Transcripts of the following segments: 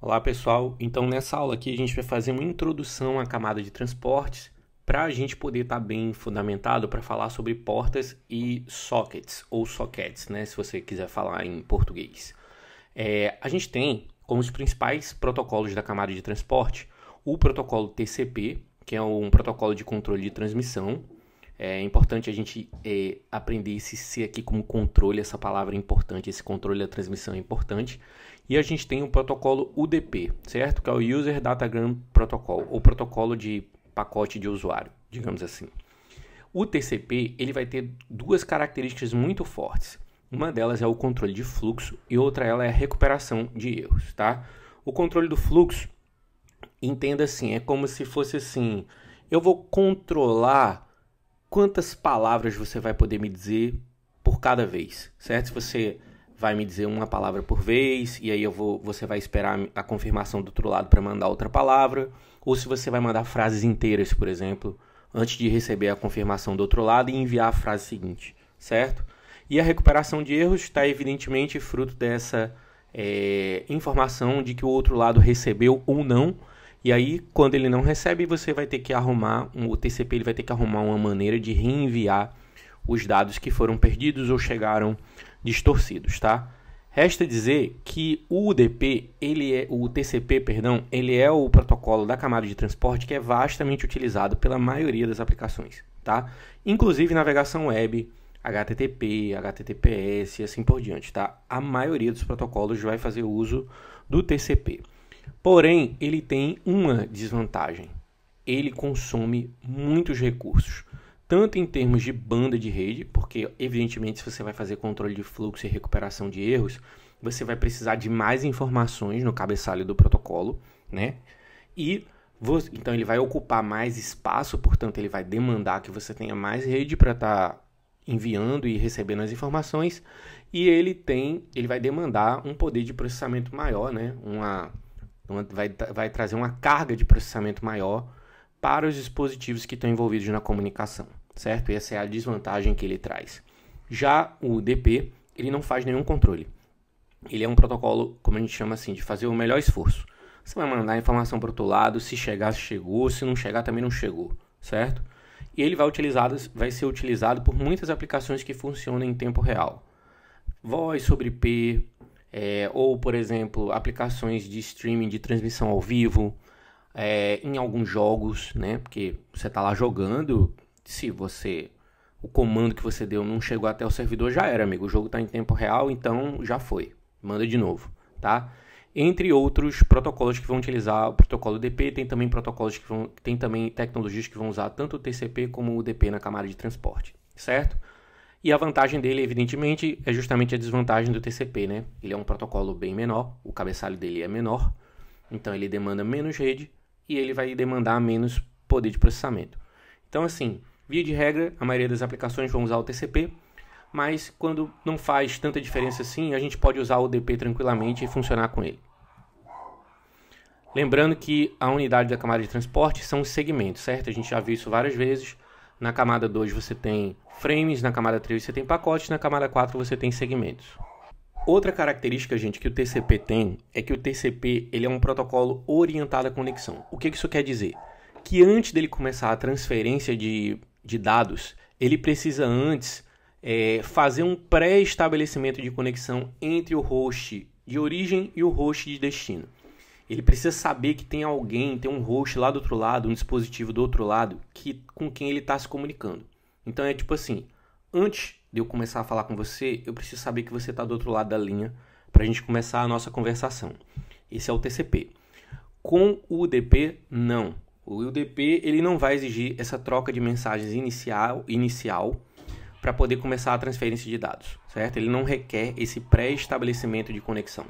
Olá pessoal, então nessa aula aqui a gente vai fazer uma introdução à camada de transportes para a gente poder estar bem fundamentado para falar sobre portas e sockets, ou sockets, né, se você quiser falar em português. A gente tem como os principais protocolos da camada de transporte o protocolo TCP, que é um protocolo de controle de transmissão. É importante a gente aprender esse C aqui como controle, essa palavra é importante, esse controle da transmissão é importante. E a gente tem o protocolo UDP, certo? Que é o User Datagram Protocol, ou protocolo de pacote de usuário, digamos assim. O TCP ele vai ter duas características muito fortes. Uma delas é o controle de fluxo e outra ela é a recuperação de erros, tá? O controle do fluxo, entenda assim, é como se fosse assim, eu vou controlar quantas palavras você vai poder me dizer por cada vez, certo? Se você vai me dizer uma palavra por vez, e aí você vai esperar a confirmação do outro lado para mandar outra palavra, ou se você vai mandar frases inteiras, por exemplo, antes de receber a confirmação do outro lado e enviar a frase seguinte, certo? E a recuperação de erros está evidentemente fruto dessa informação de que o outro lado recebeu ou não. E aí, quando ele não recebe, você vai ter que arrumar, o TCP ele vai ter que arrumar uma maneira de reenviar os dados que foram perdidos ou chegaram distorcidos, tá? Resta dizer que o UDP, o TCP, perdão, ele é o protocolo da camada de transporte que é vastamente utilizado pela maioria das aplicações, tá? Inclusive navegação web, HTTP, HTTPS e assim por diante, tá? A maioria dos protocolos vai fazer uso do TCP. Porém, ele tem uma desvantagem. Ele consome muitos recursos, tanto em termos de banda de rede, porque evidentemente se você vai fazer controle de fluxo e recuperação de erros, você vai precisar de mais informações no cabeçalho do protocolo, né? Então ele vai ocupar mais espaço, portanto ele vai demandar que você tenha mais rede para estar enviando e recebendo as informações, e ele vai demandar um poder de processamento maior, né? Vai trazer uma carga de processamento maior para os dispositivos que estão envolvidos na comunicação, certo? Essa é a desvantagem que ele traz. Já o UDP, ele não faz nenhum controle. Ele é um protocolo, como a gente chama assim, de fazer o melhor esforço. Você vai mandar a informação para o outro lado, se chegar, chegou, se não chegar, também não chegou, certo? E ele vai ser utilizado por muitas aplicações que funcionam em tempo real. Voz sobre IP, ou, por exemplo, aplicações de streaming de transmissão ao vivo, em alguns jogos, né? Porque você está lá jogando, se o comando que você deu não chegou até o servidor, já era, amigo. O jogo está em tempo real, então já foi. Manda de novo, tá? Entre outros protocolos que vão utilizar o protocolo UDP, tem também tecnologias que vão usar tanto o TCP como o UDP na camada de transporte, certo? E a vantagem dele, evidentemente, é justamente a desvantagem do TCP, né? Ele é um protocolo bem menor, o cabeçalho dele é menor, então ele demanda menos rede e ele vai demandar menos poder de processamento. Então, assim, via de regra, a maioria das aplicações vão usar o TCP, mas quando não faz tanta diferença assim, a gente pode usar o UDP tranquilamente e funcionar com ele. Lembrando que a unidade da camada de transporte são os segmentos, certo? A gente já viu isso várias vezes. Na camada 2 você tem frames, na camada 3 você tem pacotes, na camada 4 você tem segmentos. Outra característica, gente, que o TCP tem é que o TCP ele é um protocolo orientado à conexão. O que isso quer dizer? Que antes dele começar a transferência de dados, ele precisa antes fazer um pré-estabelecimento de conexão entre o host de origem e o host de destino. Ele precisa saber que tem um host lá do outro lado, um dispositivo do outro lado, com quem ele está se comunicando. Então é tipo assim, antes de eu começar a falar com você, eu preciso saber que você está do outro lado da linha para a gente começar a nossa conversação. Esse é o TCP. Com o UDP, não. O UDP ele não vai exigir essa troca de mensagens inicial para poder começar a transferência de dados, certo? Ele não requer esse pré-estabelecimento de conexão.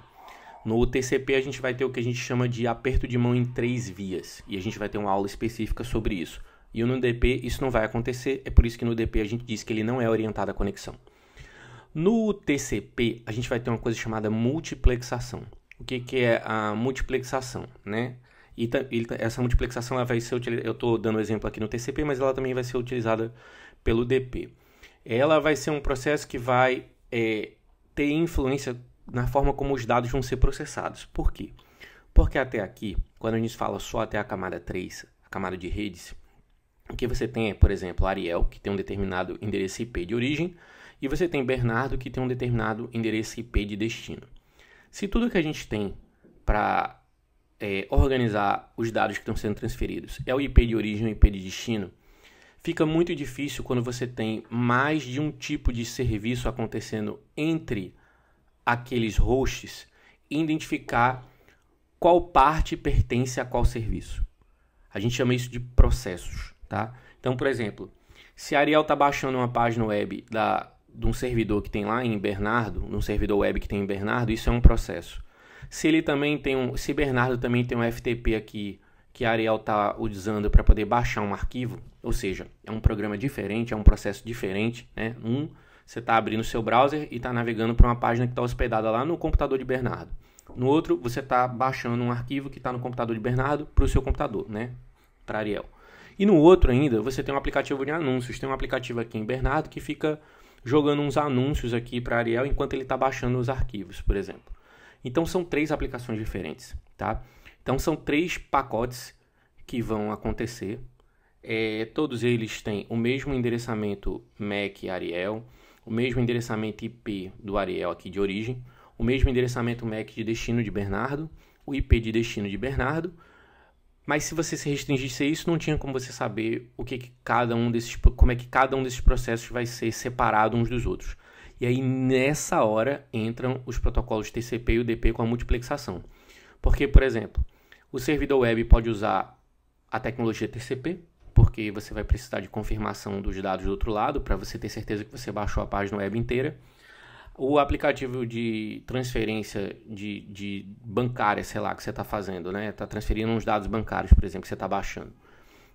No TCP a gente vai ter o que a gente chama de aperto de mão em 3 vias, e a gente vai ter uma aula específica sobre isso. E no UDP isso não vai acontecer, é por isso que no UDP a gente diz que ele não é orientado à conexão. No TCP a gente vai ter uma coisa chamada multiplexação. O que é a multiplexação, né? Essa multiplexação ela vai ser utilizada, eu estou dando exemplo aqui no TCP, mas ela também vai ser utilizada pelo UDP. Ela vai ser um processo que vai ter influência na forma como os dados vão ser processados. Por quê? Porque até aqui, quando a gente fala só até a camada 3, a camada de redes, o que você tem é, por exemplo, Ariel, que tem um determinado endereço IP de origem, e você tem Bernardo, que tem um determinado endereço IP de destino. Se tudo que a gente tem para organizar os dados que estão sendo transferidos é o IP de origem e o IP de destino, fica muito difícil quando você tem mais de um tipo de serviço acontecendo entre aqueles hosts identificar qual parte pertence a qual serviço. A gente chama isso de processos, tá? Então, por exemplo, se a Ariel está baixando uma página web de um servidor que tem lá em Bernardo, num servidor web que tem em Bernardo, isso é um processo. Se Bernardo também tem um FTP aqui que a Ariel está usando para poder baixar um arquivo, ou seja, é um programa diferente, é um processo diferente, né? Você está abrindo o seu browser e está navegando para uma página que está hospedada lá no computador de Bernardo. No outro, você está baixando um arquivo que está no computador de Bernardo para o seu computador, né? Para Ariel. E no outro ainda, você tem um aplicativo de anúncios. Tem um aplicativo aqui em Bernardo que fica jogando uns anúncios aqui para Ariel enquanto ele está baixando os arquivos, por exemplo. Então, são 3 aplicações diferentes, tá? Então, são 3 pacotes que vão acontecer. Todos eles têm o mesmo endereçamento MAC Ariel, o mesmo endereçamento IP do Ariel aqui de origem, o mesmo endereçamento MAC de destino de Bernardo, o IP de destino de Bernardo. Mas se você se restringisse a isso, não tinha como você saber como é que cada um desses processos vai ser separado uns dos outros. E aí, nessa hora, entram os protocolos TCP e UDP com a multiplexação. Porque, por exemplo, o servidor web pode usar a tecnologia TCP, porque você vai precisar de confirmação dos dados do outro lado, para você ter certeza que você baixou a página web inteira. O aplicativo de transferência de bancária, sei lá, que você está fazendo, né? Está transferindo uns dados bancários, por exemplo, que você está baixando.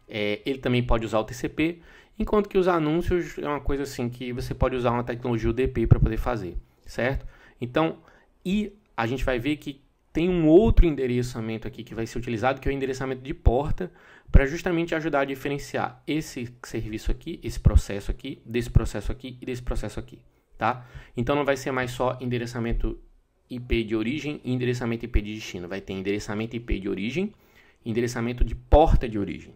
Ele também pode usar o TCP, enquanto que os anúncios é uma coisa assim que você pode usar uma tecnologia UDP para poder fazer, certo? Então, e a gente vai ver que tem um outro endereçamento aqui que vai ser utilizado, que é o endereçamento de porta, para justamente ajudar a diferenciar esse serviço aqui, esse processo aqui, desse processo aqui e desse processo aqui, tá? Então não vai ser mais só endereçamento IP de origem e endereçamento IP de destino. Vai ter endereçamento IP de origem, endereçamento de porta de origem,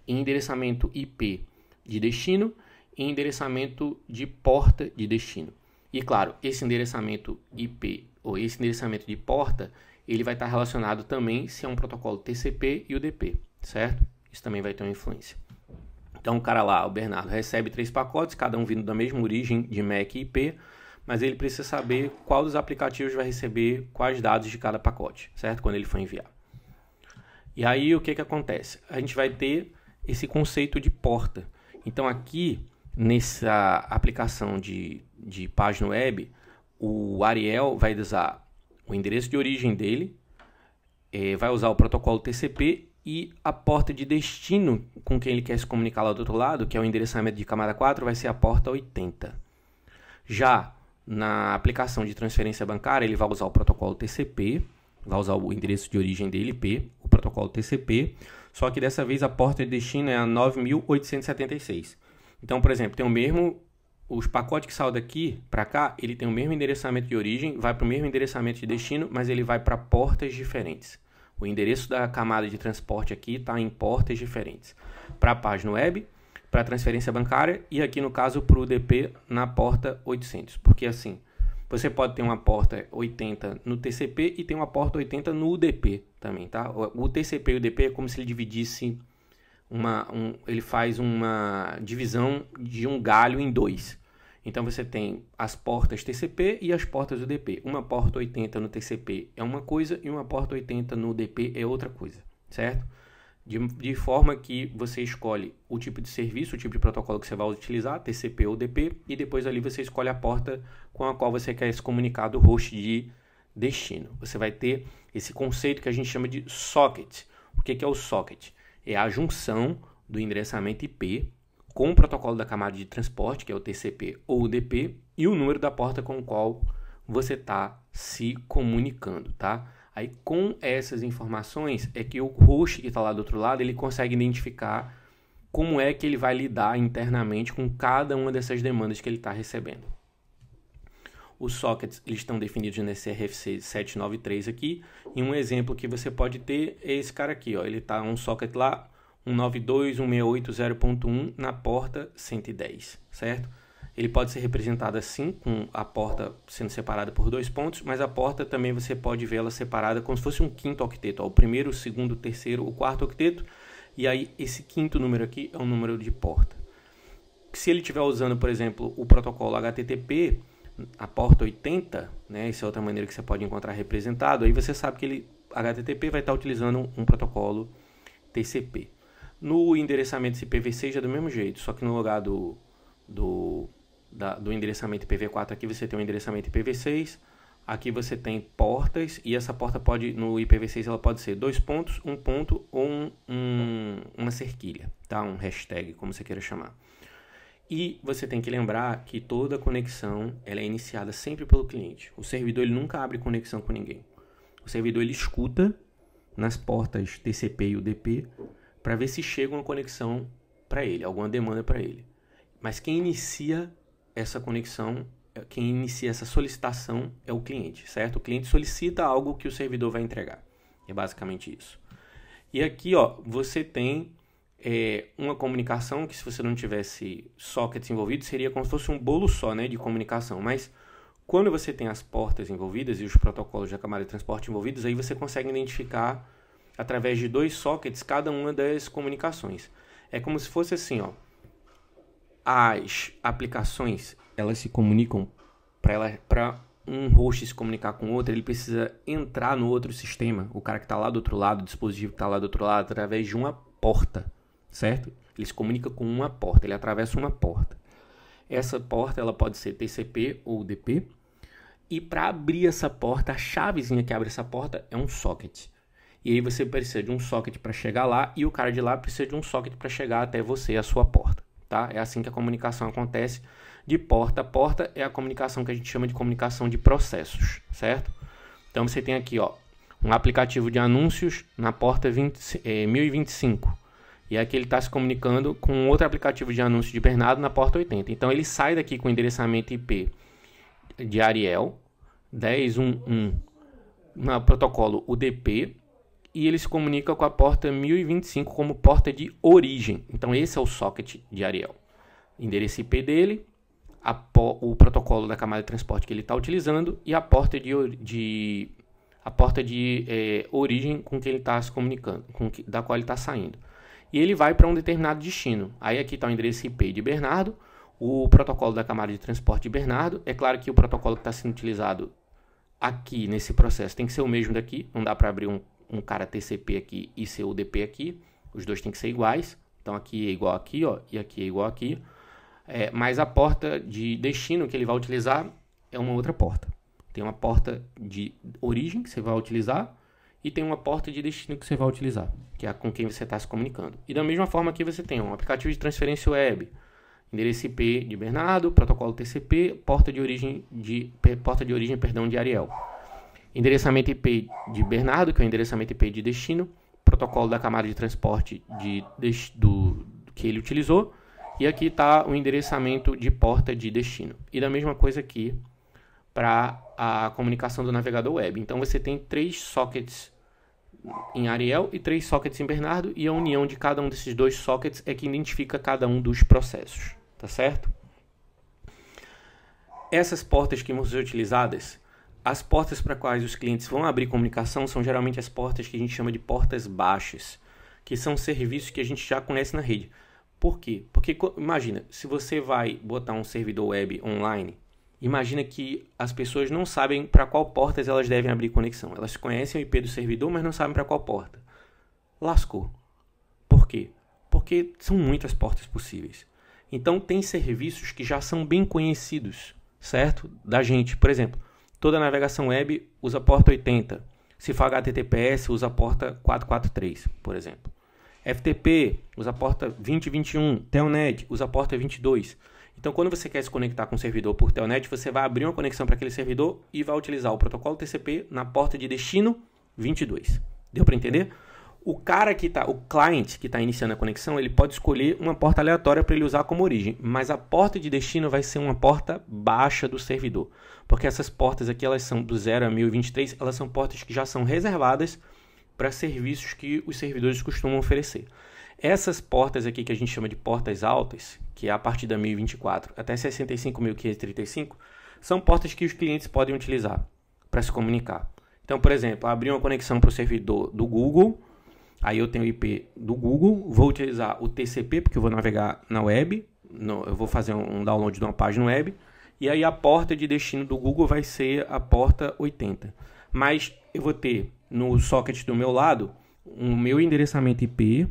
endereçamento IP de destino e endereçamento de porta de destino. E claro, esse endereçamento IP ou esse endereçamento de porta, ele vai estar relacionado também se é um protocolo TCP e UDP, certo? Isso também vai ter uma influência. Então o cara lá, o Bernardo, recebe 3 pacotes, cada um vindo da mesma origem de MAC e IP, mas ele precisa saber qual dos aplicativos vai receber quais dados de cada pacote, certo? Quando ele for enviar. E aí o que acontece? A gente vai ter esse conceito de porta. Então aqui, nessa aplicação de página web, o Ariel vai usar o endereço de origem dele, vai usar o protocolo TCP e a porta de destino com quem ele quer se comunicar lá do outro lado, que é o endereçamento de camada 4, vai ser a porta 80. Já na aplicação de transferência bancária, ele vai usar o protocolo TCP, vai usar o endereço de origem dele, IP, o protocolo TCP, só que dessa vez a porta de destino é a 9876. Então, por exemplo, os pacotes que saem daqui para cá, ele tem o mesmo endereçamento de origem, vai para o mesmo endereçamento de destino, mas ele vai para portas diferentes. O endereço da camada de transporte aqui está em portas diferentes. Para a página web, para a transferência bancária e aqui no caso para o UDP na porta 800. Porque assim, você pode ter uma porta 80 no TCP e tem uma porta 80 no UDP também, tá? O TCP e o UDP é como se ele dividisse ele faz uma divisão de um galho em 2. Então você tem as portas TCP e as portas UDP. Uma porta 80 no TCP é uma coisa e uma porta 80 no UDP é outra coisa, certo? De forma que você escolhe o tipo de serviço, o tipo de protocolo que você vai utilizar, TCP ou UDP, e depois ali você escolhe a porta com a qual você quer se comunicar do host de destino. Você vai ter esse conceito que a gente chama de socket. O que é o socket? É a junção do endereçamento IP com o protocolo da camada de transporte, que é o TCP ou UDP, e o número da porta com o qual você está se comunicando, tá? Aí, com essas informações, é que o host que está lá do outro lado, ele consegue identificar como é que ele vai lidar internamente com cada uma dessas demandas que ele está recebendo. Os sockets eles estão definidos nesse RFC 793 aqui. E um exemplo que você pode ter é esse cara aqui, ó. Ele está um socket lá, 192.168.0.1 na porta 110, certo? Ele pode ser representado assim, com a porta sendo separada por 2 pontos, mas a porta também você pode ver ela separada como se fosse um quinto octeto. Ó. O primeiro, o segundo, o terceiro, o quarto octeto. E aí esse quinto número aqui é o número de porta. Se ele estiver usando, por exemplo, o protocolo HTTP, a porta 80, né, essa é outra maneira que você pode encontrar representado, aí você sabe que ele, HTTP vai estar utilizando um protocolo TCP. No endereçamento IPv6 é do mesmo jeito, só que no lugar do endereçamento IPv4 aqui você tem o endereçamento IPv6, aqui você tem portas, e essa porta pode, no IPv6 ela pode ser 2 pontos, 1 ponto ou uma cerquilha, tá? Um hashtag, como você queira chamar. E você tem que lembrar que toda conexão ela é iniciada sempre pelo cliente. O servidor ele nunca abre conexão com ninguém. O servidor ele escuta nas portas TCP e UDP para ver se chega uma conexão para ele, alguma demanda para ele. Mas quem inicia essa conexão, quem inicia essa solicitação é o cliente, certo? O cliente solicita algo que o servidor vai entregar. É basicamente isso. E aqui, ó, você tem uma comunicação que, se você não tivesse sockets envolvidos, seria como se fosse um bolo só, né, de comunicação. Mas quando você tem as portas envolvidas e os protocolos da camada de transporte envolvidos, aí você consegue identificar, através de 2 sockets, cada uma das comunicações. É como se fosse assim, ó. As aplicações, elas se comunicam, para um host se comunicar com o outro, ele precisa entrar no outro sistema, o cara que está lá do outro lado, o dispositivo que está lá do outro lado, através de uma porta, certo? Ele se comunica com uma porta, ele atravessa uma porta. Essa porta ela pode ser TCP ou UDP, e para abrir essa porta, a chavezinha que abre essa porta é um socket. E aí você precisa de um socket para chegar lá, e o cara de lá precisa de um socket para chegar até você, a sua porta. Tá? É assim que a comunicação acontece de porta a porta, é a comunicação que a gente chama de comunicação de processos, certo? Então você tem aqui, ó, um aplicativo de anúncios na porta 1025, e aqui ele está se comunicando com outro aplicativo de anúncios de Bernardo na porta 80. Então ele sai daqui com o endereçamento IP de Ariel 10.1.1 no protocolo UDP, e ele se comunica com a porta 1025 como porta de origem. Então esse é o socket de Ariel. Endereço IP dele, o protocolo da camada de transporte que ele está utilizando e a porta de origem com que ele está se comunicando, da qual ele está saindo. E ele vai para um determinado destino. Aí aqui está o endereço IP de Bernardo, o protocolo da camada de transporte de Bernardo. É claro que o protocolo que está sendo utilizado aqui nesse processo tem que ser o mesmo daqui. Não dá para abrir um cara TCP aqui e ser UDP aqui. Os dois têm que ser iguais. Então aqui é igual aqui, ó, e aqui é igual aqui. Mas a porta de destino que ele vai utilizar é uma outra porta. Tem uma porta de origem que você vai utilizar e tem uma porta de destino que você vai utilizar, que é com quem você está se comunicando. E da mesma forma aqui você tem um aplicativo de transferência web, endereço IP de Bernardo, protocolo TCP, porta de origem de Ariel. Endereçamento IP de Bernardo, que é o endereçamento IP de destino, protocolo da camada de transporte que ele utilizou, e aqui está o endereçamento de porta de destino. E da mesma coisa aqui para a comunicação do navegador web. Então você tem 3 sockets em Ariel e 3 sockets em Bernardo, e a união de cada um desses 2 sockets é que identifica cada um dos processos, tá certo? Essas portas que vão ser utilizadas, as portas para quais os clientes vão abrir comunicação são geralmente as portas que a gente chama de portas baixas, que são serviços que a gente já conhece na rede. Por quê? Porque imagina, se você vai botar um servidor web online, imagina que as pessoas não sabem para qual portas elas devem abrir conexão. Elas conhecem o IP do servidor, mas não sabem para qual porta. Lascou. Por quê? Porque são muitas portas possíveis. Então tem serviços que já são bem conhecidos, certo? Da gente. Por exemplo, toda navegação web usa a porta 80. Se for HTTPS, usa a porta 443, por exemplo. FTP usa a porta 2021. Telnet usa a porta 22. Então, quando você quer se conectar com o servidor por Telnet, você vai abrir uma conexão para aquele servidor e vai utilizar o protocolo TCP na porta de destino 22. Deu para entender? O client que está iniciando a conexão, ele pode escolher uma porta aleatória para ele usar como origem, mas a porta de destino vai ser uma porta baixa do servidor, porque essas portas aqui, elas são do 0 a 1023, elas são portas que já são reservadas para serviços que os servidores costumam oferecer. Essas portas aqui que a gente chama de portas altas, que é a partir da 1024 até 65.535, são portas que os clientes podem utilizar para se comunicar. Então, por exemplo, abrir uma conexão para o servidor do Google, aí eu tenho o IP do Google, vou utilizar o TCP, porque eu vou navegar na web, eu vou fazer um download de uma página web, e aí a porta de destino do Google vai ser a porta 80. Mas eu vou ter no socket do meu lado o meu endereçamento IP,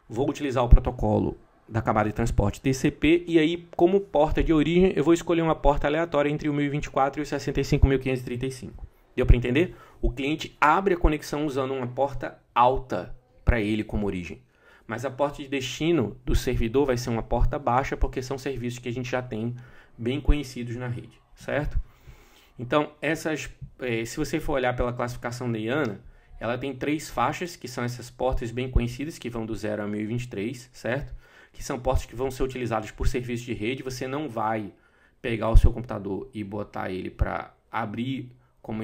vou utilizar o protocolo da camada de transporte TCP, e aí como porta de origem eu vou escolher uma porta aleatória entre o 1024 e o 65.535. Deu para entender? O cliente abre a conexão usando uma porta alta para ele como origem. Mas a porta de destino do servidor vai ser uma porta baixa, porque são serviços que a gente já tem bem conhecidos na rede, certo? Então, se você for olhar pela classificação da IANA, ela tem 3 faixas, que são essas portas bem conhecidas, que vão do 0 a 1023, certo? Que são portas que vão ser utilizadas por serviços de rede. Você não vai pegar o seu computador e botar ele para abrir como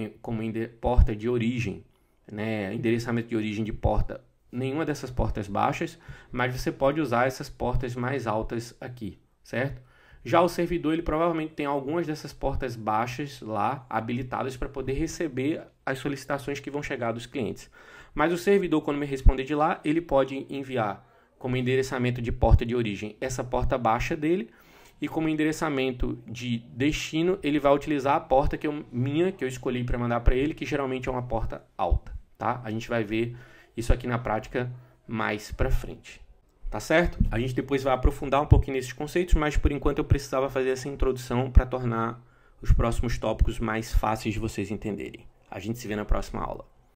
porta de origem, né? Endereçamento de origem de porta, nenhuma dessas portas baixas, mas você pode usar essas portas mais altas aqui, certo? Já o servidor, ele provavelmente tem algumas dessas portas baixas lá habilitadas para poder receber as solicitações que vão chegar dos clientes. Mas o servidor, quando me responder de lá, ele pode enviar como endereçamento de porta de origem essa porta baixa dele, e como endereçamento de destino, ele vai utilizar a porta que eu escolhi para mandar para ele, que geralmente é uma porta alta, tá? A gente vai ver isso aqui na prática mais para frente, tá certo? A gente depois vai aprofundar um pouquinho nesses conceitos, mas por enquanto eu precisava fazer essa introdução para tornar os próximos tópicos mais fáceis de vocês entenderem. A gente se vê na próxima aula.